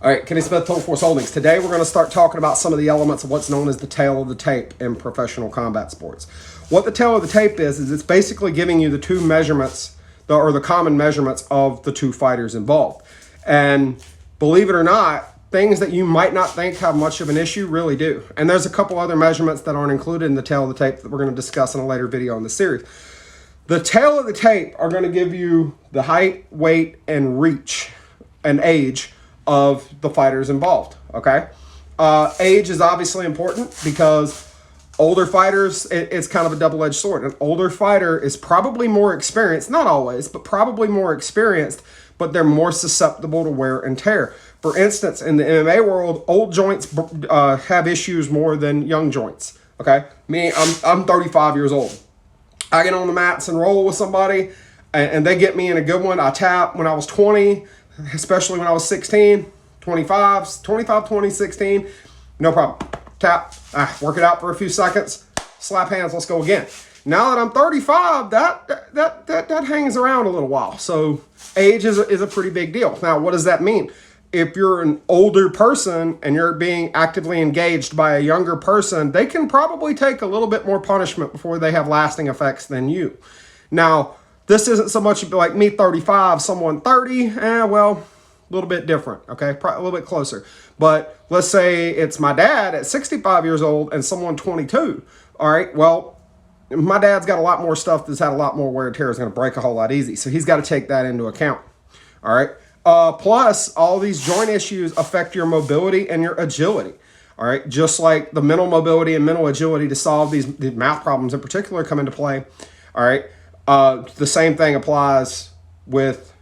All right, Kenny Smith, Total Force Holdings. Today we're going to start talking about some of the elements of what's known as the tail of the tape in professional combat sports. What the tail of the tape is it's basically giving you the two measurements, or the common measurements of the two fighters involved. And believe it or not, things that you might not think have much of an issue really do. And there's a couple other measurements that aren't included in the tail of the tape that we're going to discuss in a later video in the series. The tail of the tape are going to give you the height, weight, and reach and age of the fighters involved, okay? Age is obviously important because older fighters, it's kind of a double-edged sword. An older fighter is probably more experienced, not always, but probably more experienced, but they're more susceptible to wear and tear. For instance, in the MMA world, old joints have issues more than young joints, okay? Me, I'm 35 years old. I get on the mats and roll with somebody, and they get me in a good one. I tap when I was 20, especially when I was 16, 25, 20, 16, no problem. Tap, work it out for a few seconds, slap hands, let's go again. Now that I'm 35, that hangs around a little while. So age is a pretty big deal. Now, what does that mean? If you're an older person and you're being actively engaged by a younger person, they can probably take a little bit more punishment before they have lasting effects than you. Now, this isn't so much like me 35, someone 30, well, a little bit different, okay? Probably a little bit closer. But let's say it's my dad at 65 years old and someone 22. All right, well, my dad's got a lot more stuff that's had a lot more wear and tear, is going to break a whole lot easy. So he's got to take that into account, all right? Plus, all these joint issues affect your mobility and your agility, all right? Just like the mental mobility and mental agility to solve these math problems in particular come into play, all right? The same thing applies with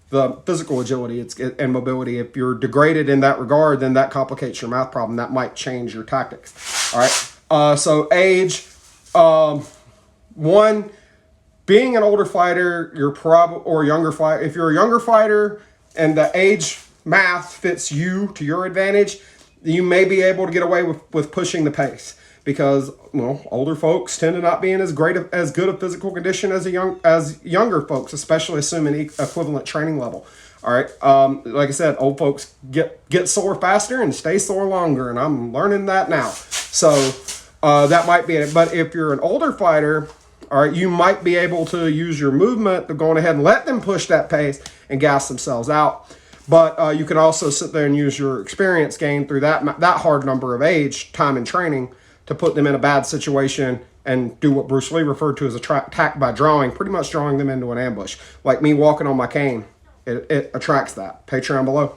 the physical agility and mobility. If you're degraded in that regard, then that complicates your math problem. That might change your tactics, all right? So age, one, being an older fighter, or a younger fighter, if you're a younger fighter and the age math fits you to your advantage, you may be able to get away with pushing the pace because, well, older folks tend to not be in as good a physical condition as younger folks, especially assuming equivalent training level. All right, like I said, old folks get sore faster and stay sore longer, and I'm learning that now. So that might be it. But if you're an older fighter, all right, you might be able to use your movement to go ahead and let them push that pace and gas themselves out. But you can also sit there and use your experience gained through that hard number of age, time, and training to put them in a bad situation and do what Bruce Lee referred to as attack by drawing, pretty much drawing them into an ambush. Like me walking on my cane, it attracts that. Patreon below.